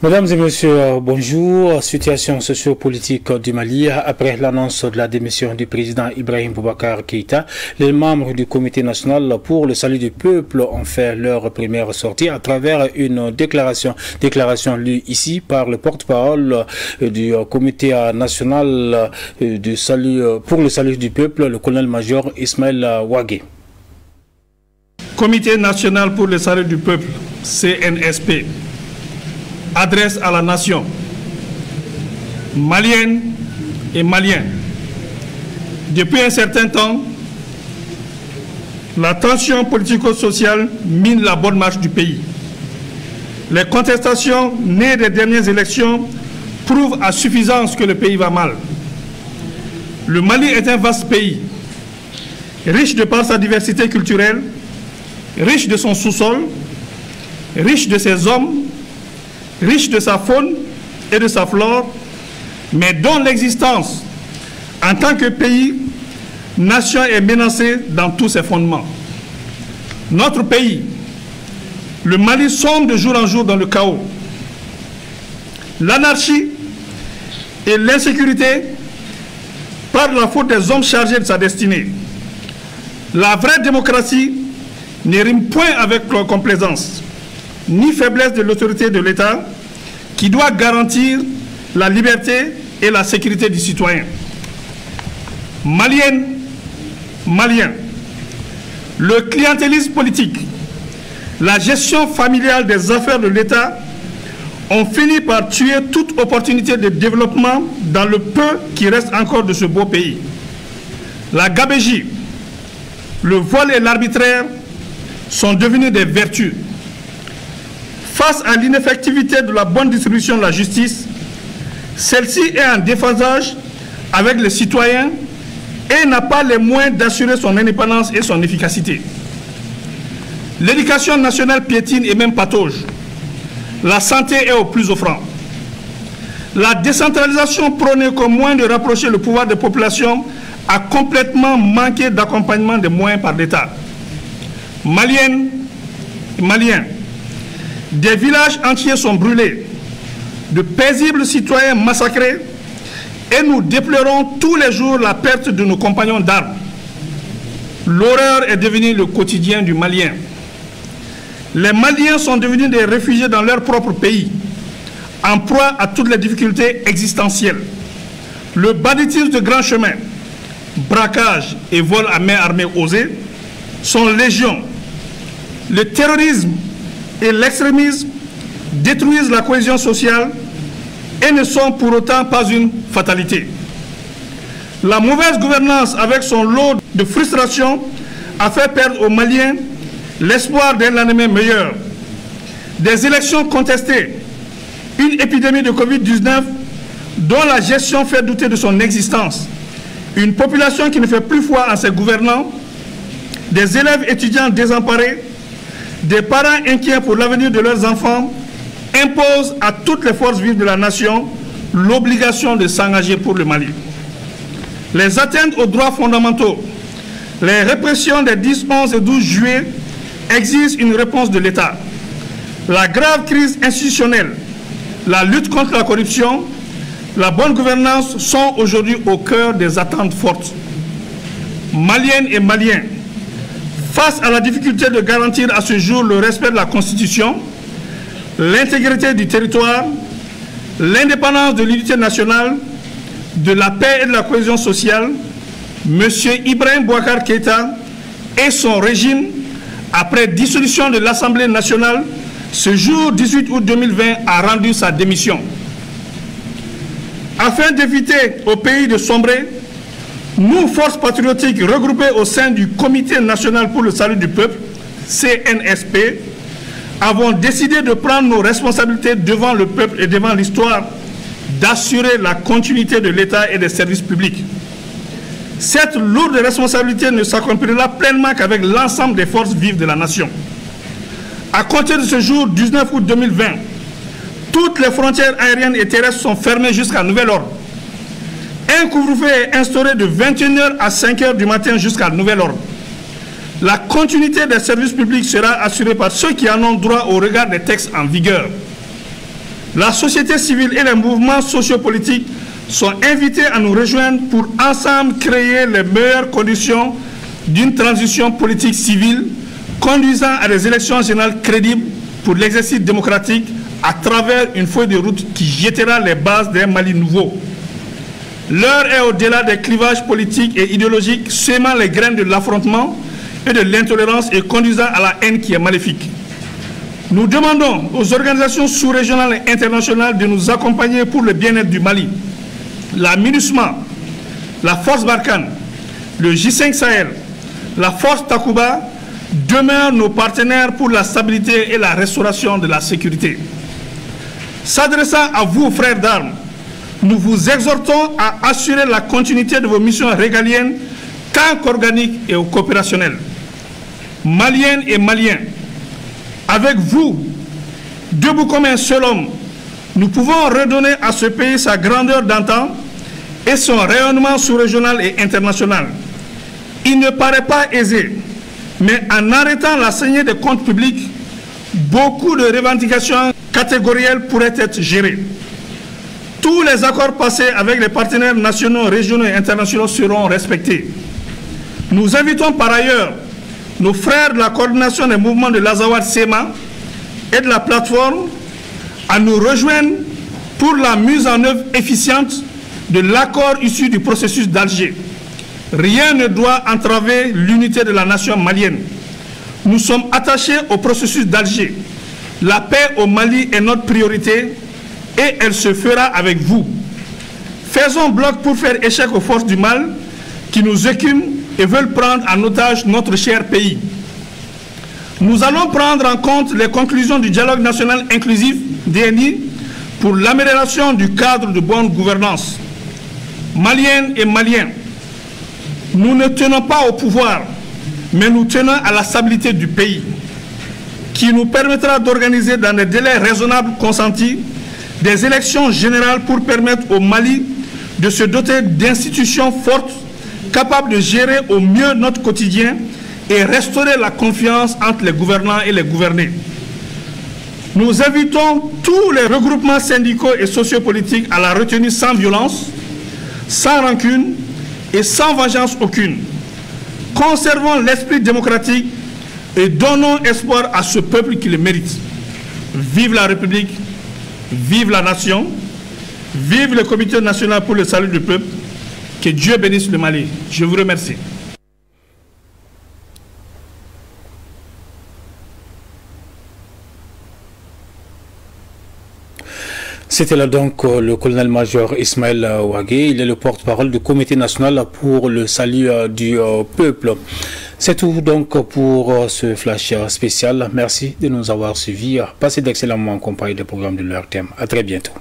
Mesdames et messieurs, bonjour. Situation sociopolitique du Mali. Après l'annonce de la démission du président Ibrahim Boubacar Keïta, les membres du Comité national pour le salut du peuple ont fait leur première sortie à travers une déclaration lue ici par le porte-parole du Comité national pour le salut du peuple, le colonel-major Ismaël Ouagué. Comité national pour le salut du peuple, CNSP, adresse à la nation malienne et maliens. Depuis un certain temps, la tension politico-sociale mine la bonne marche du pays. Les contestations nées des dernières élections prouvent à suffisance que le pays va mal. Le Mali est un vaste pays, riche de par sa diversité culturelle, riche de son sous-sol, riche de ses hommes, riche de sa faune et de sa flore, mais dont l'existence en tant que pays, nation est menacée dans tous ses fondements. Notre pays, le Mali, sombre de jour en jour dans le chaos. L'anarchie et l'insécurité par la faute des hommes chargés de sa destinée. La vraie démocratie ne rime point avec complaisance, ni faiblesse de l'autorité de l'État qui doit garantir la liberté et la sécurité du citoyen. Maliennes, Maliens, le clientélisme politique, la gestion familiale des affaires de l'État ont fini par tuer toute opportunité de développement dans le peu qui reste encore de ce beau pays. La gabégie, le vol et l'arbitraire sont devenus des vertus. Face à l'ineffectivité de la bonne distribution de la justice, celle-ci est en déphasage avec les citoyens et n'a pas les moyens d'assurer son indépendance et son efficacité. L'éducation nationale piétine et même patauge. La santé est au plus offrant. La décentralisation prônée comme moyen de rapprocher le pouvoir des populations a complètement manqué d'accompagnement des moyens par l'État. Maliennes et Maliens, des villages entiers sont brûlés, de paisibles citoyens massacrés, et nous déplorons tous les jours la perte de nos compagnons d'armes. L'horreur est devenue le quotidien du Malien. Les Maliens sont devenus des réfugiés dans leur propre pays, en proie à toutes les difficultés existentielles. Le banditisme de grand chemin, braquage et vol à main armée osés sont légion. Le terrorisme et l'extrémisme détruisent la cohésion sociale et ne sont pour autant pas une fatalité. La mauvaise gouvernance avec son lot de frustration a fait perdre aux Maliens l'espoir d'un lendemain meilleur. Des élections contestées, une épidémie de Covid-19 dont la gestion fait douter de son existence, une population qui ne fait plus foi en ses gouvernants, des élèves étudiants désemparés, des parents inquiets pour l'avenir de leurs enfants imposent à toutes les forces vives de la nation l'obligation de s'engager pour le Mali. Les atteintes aux droits fondamentaux, les répressions des 10, 11 et 12 juillet exigent une réponse de l'État. La grave crise institutionnelle, la lutte contre la corruption, la bonne gouvernance sont aujourd'hui au cœur des attentes fortes. Maliennes et Maliens, face à la difficulté de garantir à ce jour le respect de la Constitution, l'intégrité du territoire, l'indépendance de l'unité nationale, de la paix et de la cohésion sociale, M. Ibrahim Boubacar Keïta et son régime, après dissolution de l'Assemblée nationale, ce jour 18 août 2020, a rendu sa démission. Afin d'éviter au pays de sombrer, nous, forces patriotiques regroupées au sein du Comité national pour le salut du peuple, CNSP, avons décidé de prendre nos responsabilités devant le peuple et devant l'histoire, d'assurer la continuité de l'État et des services publics. Cette lourde responsabilité ne s'accomplira pleinement qu'avec l'ensemble des forces vives de la nation. À compter de ce jour 19 août 2020, toutes les frontières aériennes et terrestres sont fermées jusqu'à nouvel ordre. Un couvre-feu est instauré de 21h à 5h du matin jusqu'à nouvel ordre. La continuité des services publics sera assurée par ceux qui en ont droit au regard des textes en vigueur. La société civile et les mouvements sociopolitiques sont invités à nous rejoindre pour ensemble créer les meilleures conditions d'une transition politique civile conduisant à des élections générales crédibles pour l'exercice démocratique à travers une feuille de route qui jettera les bases d'un Mali nouveau. L'heure est au-delà des clivages politiques et idéologiques semant les graines de l'affrontement et de l'intolérance et conduisant à la haine qui est maléfique. Nous demandons aux organisations sous-régionales et internationales de nous accompagner pour le bien-être du Mali. La MINUSMA, la Force Barkhane, le J5 Sahel, la Force Takuba demeurent nos partenaires pour la stabilité et la restauration de la sécurité. S'adressant à vous, frères d'armes, nous vous exhortons à assurer la continuité de vos missions régaliennes tant qu'organiques et coopérationnelles. Maliennes et Maliens, avec vous, debout comme un seul homme, nous pouvons redonner à ce pays sa grandeur d'antan et son rayonnement sous-régional et international. Il ne paraît pas aisé, mais en arrêtant la saignée des comptes publics, beaucoup de revendications catégorielles pourraient être gérées. Tous les accords passés avec les partenaires nationaux, régionaux et internationaux seront respectés. Nous invitons par ailleurs nos frères de la coordination des mouvements de l'Azawad-Sema et de la plateforme à nous rejoindre pour la mise en œuvre efficiente de l'accord issu du processus d'Alger. Rien ne doit entraver l'unité de la nation malienne. Nous sommes attachés au processus d'Alger. La paix au Mali est notre priorité et elle se fera avec vous. Faisons bloc pour faire échec aux forces du mal qui nous écument et veulent prendre en otage notre cher pays. Nous allons prendre en compte les conclusions du dialogue national inclusif DNI pour l'amélioration du cadre de bonne gouvernance. Maliennes et Maliens, nous ne tenons pas au pouvoir, mais nous tenons à la stabilité du pays, qui nous permettra d'organiser dans des délais raisonnables consentis des élections générales pour permettre au Mali de se doter d'institutions fortes, capables de gérer au mieux notre quotidien et restaurer la confiance entre les gouvernants et les gouvernés. Nous invitons tous les regroupements syndicaux et sociopolitiques à la retenue sans violence, sans rancune et sans vengeance aucune. Conservons l'esprit démocratique et donnons espoir à ce peuple qui le mérite. Vive la République, vive la nation, vive le Comité national pour le salut du peuple. Que Dieu bénisse le Mali. Je vous remercie. C'était là donc le colonel-major Ismaël Ouagué. Il est le porte-parole du Comité national pour le salut du peuple. C'est tout donc pour ce flash spécial. Merci de nous avoir suivis. Passez d'excellents moments en compagnie des programmes de leur thème. À très bientôt.